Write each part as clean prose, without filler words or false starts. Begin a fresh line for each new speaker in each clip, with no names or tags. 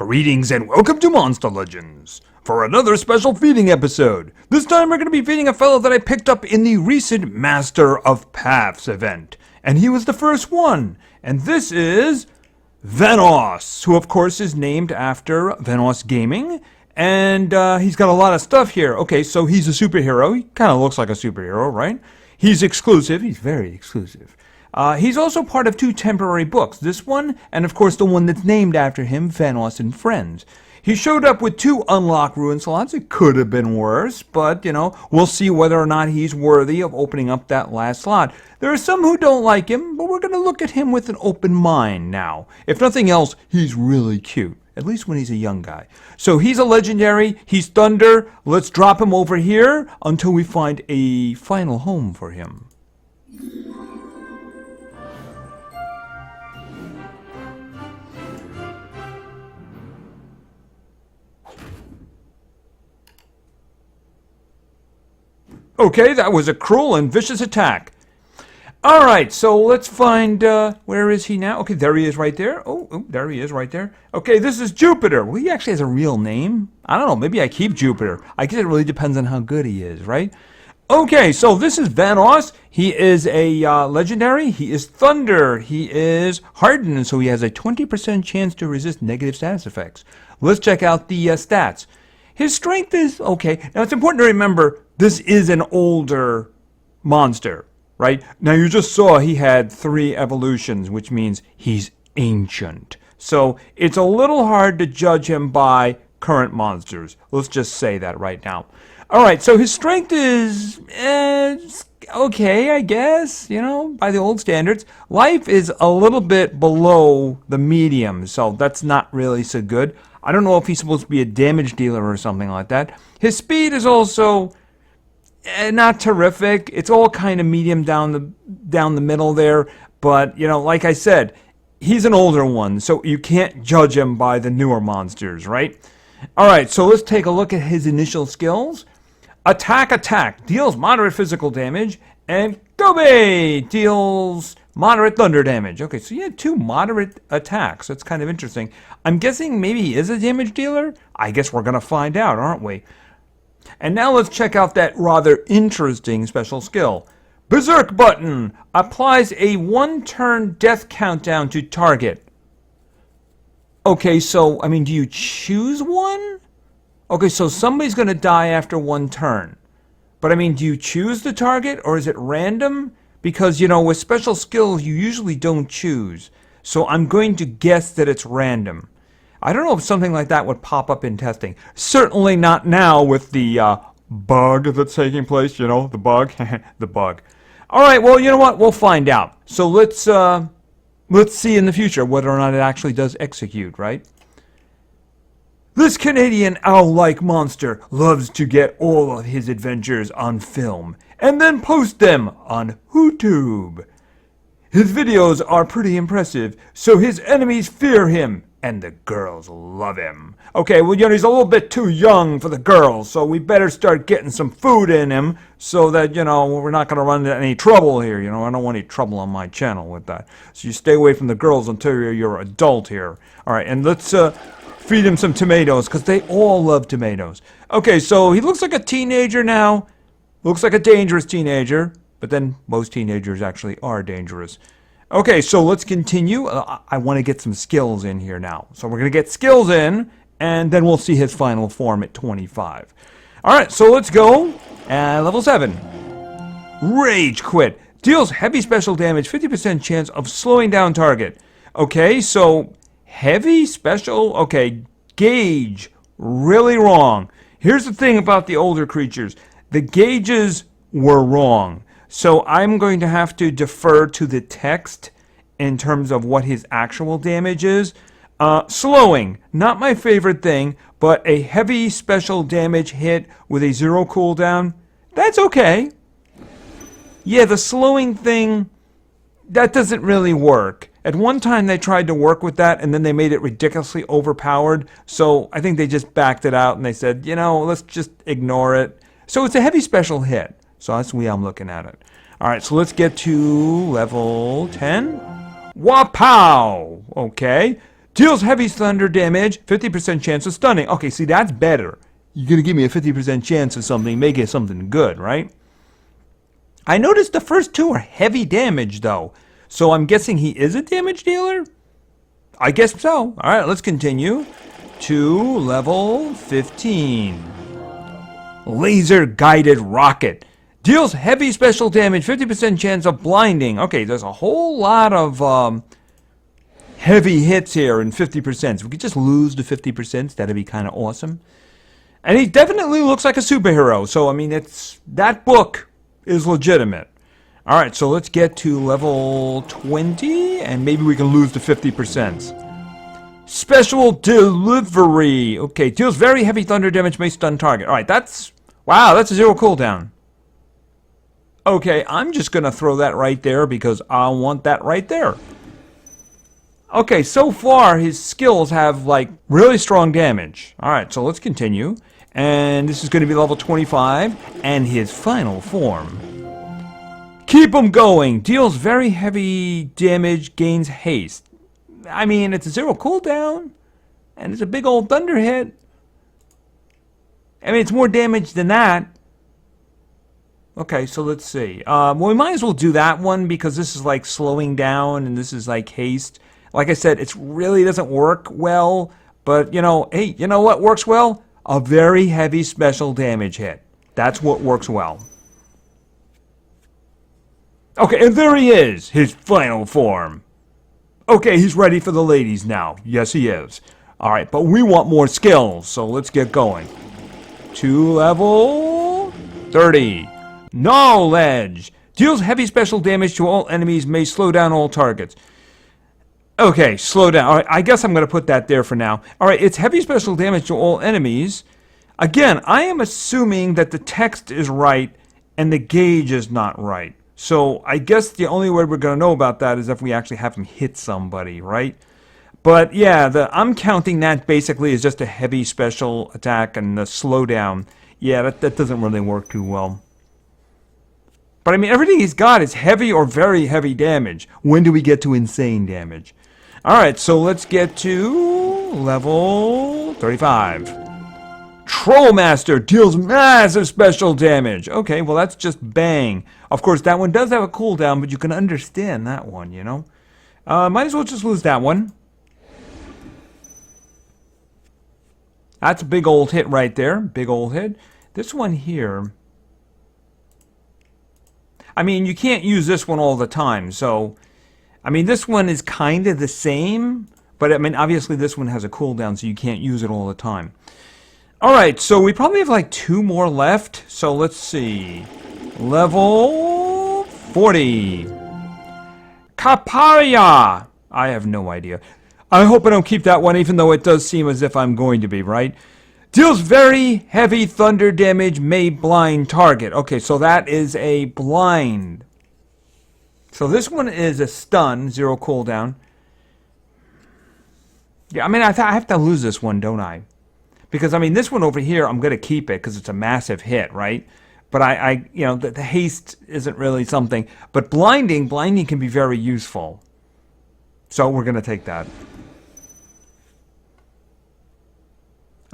Greetings and welcome to Monster Legends for another special feeding episode. This time we're going to be feeding a fellow that I picked up in the recent Master of Paths event. And he was the first one. And this is Vanoss, who of course is named after Vanoss Gaming. And he's got a lot of stuff here. Okay, so he's a superhero. He kind of looks like a superhero, right? He's exclusive. He's very exclusive. He's also part of two temporary books, this one, and of course the one that's named after him, Vanoss and Friends. He showed up with 2 unlock ruin slots. It could have been worse, but, we'll see whether or not he's worthy of opening up that last slot. There are some who don't like him, but we're going to look at him with an open mind now. If nothing else, he's really cute, at least when he's a young guy. So he's a legendary, he's Thunder. Let's drop him over here until we find a final home for him. Okay, that was a cruel and vicious attack. Alright, so let's find, where is he now? Okay, there he is right there. Oh, there he is right there. Okay, this is Jupiter. Well, he actually has a real name. I don't know, maybe I keep Jupiter. I guess it really depends on how good he is, right? Okay, so this is Vanoss. He is a legendary. He is Thunder. He is hardened, so he has a 20% chance to resist negative status effects. Let's check out the stats. His strength is okay. Now, it's important to remember this is an older monster, right? Now, you just saw he had 3 evolutions, which means he's ancient. So it's a little hard to judge him by current monsters. Let's just say that right now. All right, so his strength is okay, I guess, by the old standards. Life is a little bit below the medium, so that's not really so good. I don't know if he's supposed to be a damage dealer or something like that. His speed is also not terrific. It's all kind of medium down the middle there. But, like I said, he's an older one, so you can't judge him by the newer monsters, right? All right, so let's take a look at his initial skills. Attack, deals moderate physical damage, and Gobe deals moderate thunder damage. Okay, so he had 2 moderate attacks. That's kind of interesting. I'm guessing maybe he is a damage dealer? I guess we're going to find out, aren't we? And now let's check out that rather interesting special skill. Berserk button applies a 1-turn death countdown to target. Okay, so, do you choose one? Okay, so somebody's going to die after 1 turn. But, do you choose the target, or is it random? Because, with special skills, you usually don't choose. So I'm going to guess that it's random. I don't know if something like that would pop up in testing. Certainly not now with the bug that's taking place, the bug. The bug. All right, well, you know what? We'll find out. So let's see in the future whether or not it actually does execute, right? This Canadian owl-like monster loves to get all of his adventures on film and then post them on YouTube. His videos are pretty impressive, so his enemies fear him and the girls love him. Okay, well, he's a little bit too young for the girls, so we better start getting some food in him so that, we're not going to run into any trouble here. I don't want any trouble on my channel with that. So you stay away from the girls until you're an adult here. All right, and let's feed him some tomatoes, because they all love tomatoes. Okay, so he looks like a teenager now. Looks like a dangerous teenager, but then most teenagers actually are dangerous. Okay, so let's continue. I want to get some skills in here now. So we're going to get skills in, and then we'll see his final form at 25. All right, so let's go. Level 7. Rage Quit. Deals heavy special damage, 50% chance of slowing down target. Okay, so heavy special? Okay, gauge. Really wrong. Here's the thing about the older creatures. The gauges were wrong. So I'm going to have to defer to the text in terms of what his actual damage is. Slowing, not my favorite thing, but a heavy special damage hit with a 0 cooldown, that's okay. Yeah, the slowing thing, that doesn't really work. At one time they tried to work with that, and then they made it ridiculously overpowered. So I think they just backed it out and they said, let's just ignore it. So it's a heavy special hit. So that's the way I'm looking at it. All right, so let's get to level 10. Wapow! Okay. Deals heavy thunder damage, 50% chance of stunning. Okay, see, that's better. You're going to give me a 50% chance of something, make it something good, right? I noticed the first two are heavy damage, though. So I'm guessing he is a damage dealer? I guess so. All right, let's continue to level 15. Laser guided rocket. Deals heavy special damage, 50% chance of blinding. Okay, there's a whole lot of heavy hits here and 50%. If we could just lose the 50%, that'd be kind of awesome. And he definitely looks like a superhero. So, I mean, that book is legitimate. All right, so let's get to level 20, and maybe we can lose the 50%. Special delivery. Okay, deals very heavy thunder damage, may stun target. All right, wow, that's a 0 cooldown. Okay, I'm just going to throw that right there because I want that right there. Okay, so far his skills have like really strong damage. All right, so let's continue. And this is going to be level 25 and his final form. Keep him going. Deals very heavy damage, gains haste. I mean, it's a 0 cooldown and it's a big old thunder hit. I mean, it's more damage than that. Okay, so let's see. Well, we might as well do that one because this is like slowing down and this is like haste. Like I said, it really doesn't work well, but you know, hey, you know what works well? A very heavy special damage hit. That's what works well. Okay, and there he is, his final form. Okay, he's ready for the ladies now. Yes, he is. All right, but we want more skills, so let's get going. To level 30. Knowledge. Deals heavy special damage to all enemies, may slow down all targets. Okay, slow down. All right, I guess I'm going to put that there for now. All right, it's heavy special damage to all enemies. Again, I am assuming that the text is right and the gauge is not right. So I guess the only way we're going to know about that is if we actually have him hit somebody, right? But yeah, I'm counting that basically as just a heavy special attack and the slowdown. Yeah, that doesn't really work too well. But I mean, everything he's got is heavy or very heavy damage. When do we get to insane damage? Alright, so let's get to level 35. Trollmaster deals massive special damage. Okay, well that's just bang. Of course, that one does have a cooldown, but you can understand that one, you know? Might as well just lose that one. That's a big old hit right there. Big old hit. This one here... I mean, you can't use this one all the time, so... I mean, this one is kind of the same, but I mean, obviously this one has a cooldown, so you can't use it all the time. Alright, so we probably have like 2 more left, so let's see. Level 40. Caparia! I have no idea. I hope I don't keep that one, even though it does seem as if I'm going to be, right? Deals very heavy thunder damage, may blind target. Okay, so that is a blind. So this one is a stun, 0 cooldown. Yeah, I mean, I have to lose this one, don't I? Because, I mean, this one over here, I'm going to keep it because it's a massive hit, right? But you know, the haste isn't really something. But blinding can be very useful. So we're going to take that.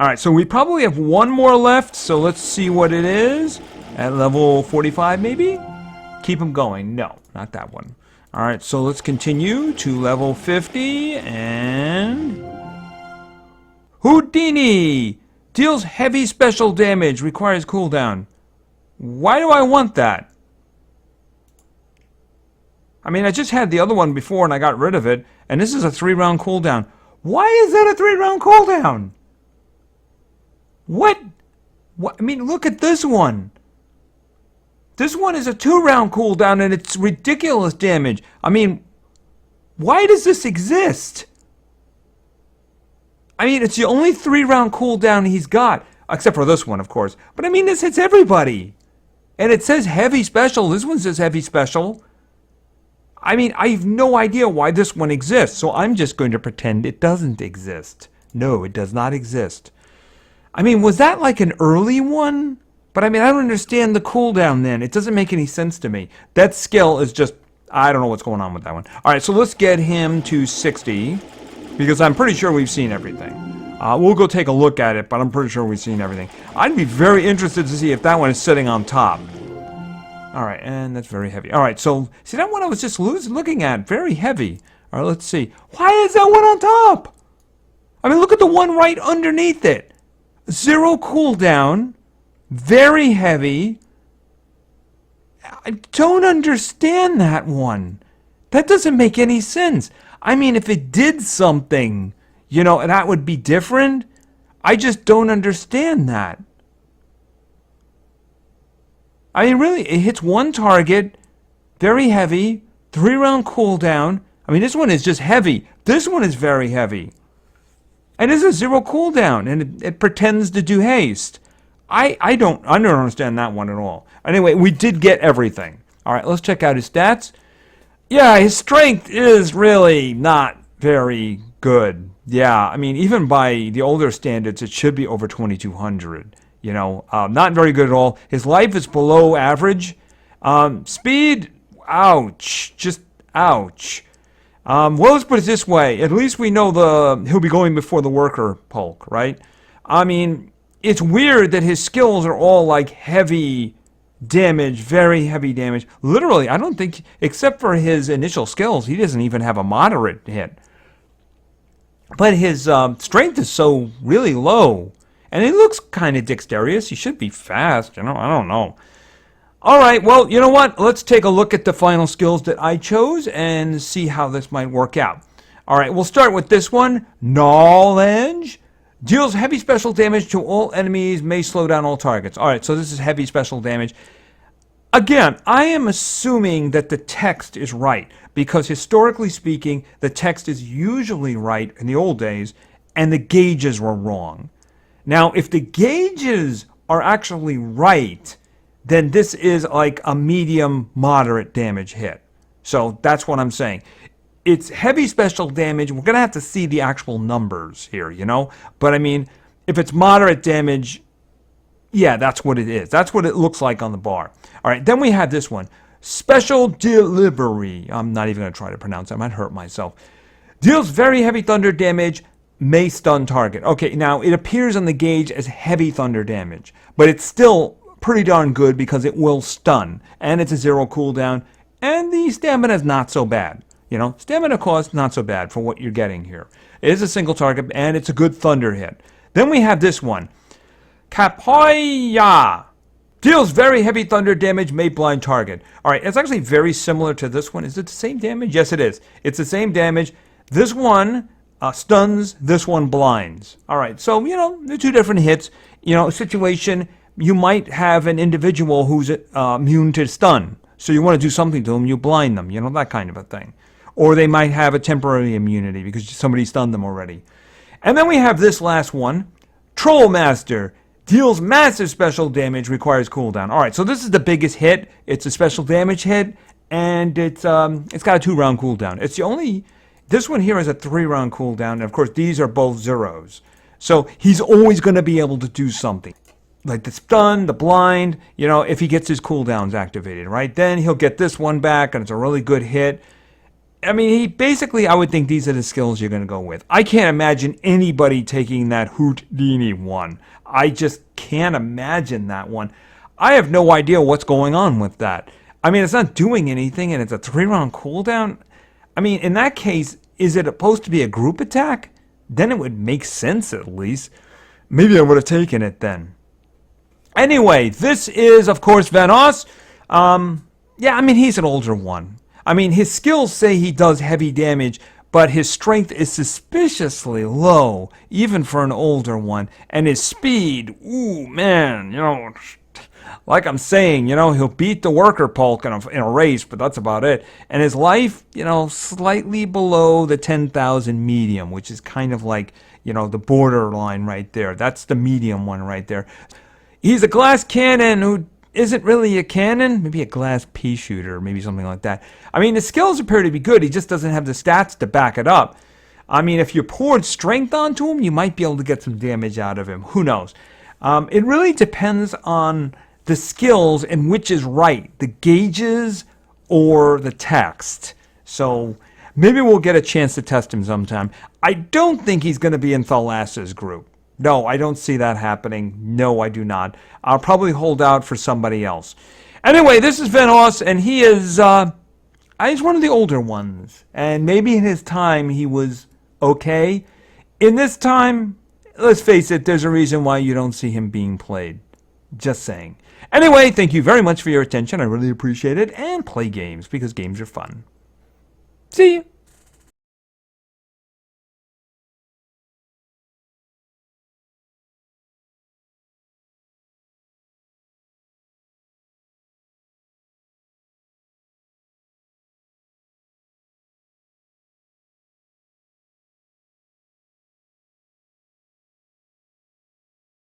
Alright, so we probably have 1 more left, so let's see what it is. At level 45, maybe? Keep them going. No, not that one. Alright, so let's continue to level 50, and... Houdini! Deals heavy special damage, requires cooldown. Why do I want that? I mean, I just had the other one before and I got rid of it, and this is a 3-round cooldown. Why is that a 3-round cooldown? What? I mean, look at this one. This one is a 2-round cooldown and it's ridiculous damage. I mean, why does this exist? I mean, it's the only 3-round cooldown he's got. Except for this one, of course. But I mean, this hits everybody. And it says heavy special. This one says heavy special. I mean, I have no idea why this one exists. So I'm just going to pretend it doesn't exist. No, it does not exist. I mean, was that like an early one? But I mean, I don't understand the cooldown then. It doesn't make any sense to me. That skill is just... I don't know what's going on with that one. Alright, so let's get him to 60. because I'm pretty sure we've seen everything. We'll go take a look at it, but I'm pretty sure we've seen everything. I'd be very interested to see if that one is sitting on top. Alright, and that's very heavy. Alright, so, see that one I was just looking at? Very heavy. Alright, let's see. Why is that one on top? I mean, look at the one right underneath it. 0 cooldown. Very heavy. I don't understand that one. That doesn't make any sense. I mean, if it did something, you know, that would be different. I just don't understand that. I mean, really, it hits one target, very heavy, 3-round cooldown. I mean, this one is just heavy. This one is very heavy. And this is 0 cooldown, and it pretends to do haste. I don't understand that one at all. Anyway, we did get everything. All right, let's check out his stats. Yeah, his strength is really not very good. Yeah, I mean, even by the older standards, it should be over 2,200. You know, not very good at all. His life is below average. Speed, ouch, just ouch. Well, let's put it this way. At least we know he'll be going before the worker Polk, right? I mean, it's weird that his skills are all like heavy damage, very heavy damage. Literally, I don't think, except for his initial skills, he doesn't even have a moderate hit. But his strength is so really low. And he looks kind of dexterous. He should be fast, you know, I don't know. All right, well, you know what? Let's take a look at the final skills that I chose and see how this might work out. All right, we'll start with this one. Knowledge. Deals heavy special damage to all enemies, may slow down all targets. All right, so this is heavy special damage. Again, I am assuming that the text is right, because historically speaking, the text is usually right in the old days, and the gauges were wrong. Now, if the gauges are actually right, then this is like a medium moderate damage hit. So that's what I'm saying. It's heavy special damage. We're going to have to see the actual numbers here, you know? But I mean, if it's moderate damage, yeah, that's what it is. That's what it looks like on the bar. All right, then we have this one. Special Delivery. I'm not even going to try to pronounce it. I might hurt myself. Deals very heavy thunder damage, may stun target. Okay, now it appears on the gauge as heavy thunder damage, but it's still pretty darn good because it will stun, and it's a 0 cooldown, and the stamina is not so bad. You know, stamina cost not so bad for what you're getting here. It is a single target, and it's a good thunder hit. Then we have this one. Kapoya. Deals very heavy thunder damage, may blind target. All right, it's actually very similar to this one. Is it the same damage? Yes, it is. It's the same damage. This one stuns, this one blinds. All right, so, you know, they're two different hits. You know, situation, you might have an individual who's immune to stun. So you want to do something to them, you blind them, you know, that kind of a thing. Or they might have a temporary immunity because somebody stunned them already. And then we have this last one. Trollmaster. Deals massive special damage, requires cooldown. All right, so this is the biggest hit. It's a special damage hit, and it's got a 2-round cooldown. It's the only... This one here has a 3-round cooldown, and of course these are both zeros. So he's always going to be able to do something. Like the stun, the blind, you know, if he gets his cooldowns activated, right? Then he'll get this one back, and it's a really good hit. I mean, I would think these are the skills you're going to go with. I can't imagine anybody taking that Houdini one. I just can't imagine that one. I have no idea what's going on with that. I mean, it's not doing anything, and it's a 3-round cooldown. I mean, in that case, is it supposed to be a group attack? Then it would make sense, at least. Maybe I would have taken it then. Anyway, this is, of course, Vanoss. Yeah, I mean, he's an older one. I mean, his skills say he does heavy damage, but his strength is suspiciously low, even for an older one. And his speed, ooh, man, you know, like I'm saying, you know, he'll beat the worker Polk in a race, but that's about it. And his life, you know, slightly below the 10,000 medium, which is kind of like, you know, the borderline right there. That's the medium one right there. He's a glass cannon who isn't really a cannon, maybe a glass pea shooter, maybe something like that. I mean, his skills appear to be good. He just doesn't have the stats to back it up. I mean, if you poured strength onto him, you might be able to get some damage out of him. Who knows? It really depends on the skills and which is right, the gauges or the text. So Maybe we'll get a chance to test him sometime. I don't think he's going to be in Thalas's group. No, I don't see that happening. No, I do not. I'll probably hold out for somebody else. Anyway, this is Vanoss, and he is he's one of the older ones. And maybe in his time he was okay. In this time, let's face it, there's a reason why you don't see him being played. Just saying. Anyway, thank you very much for your attention. I really appreciate it. And play games, because games are fun. See you.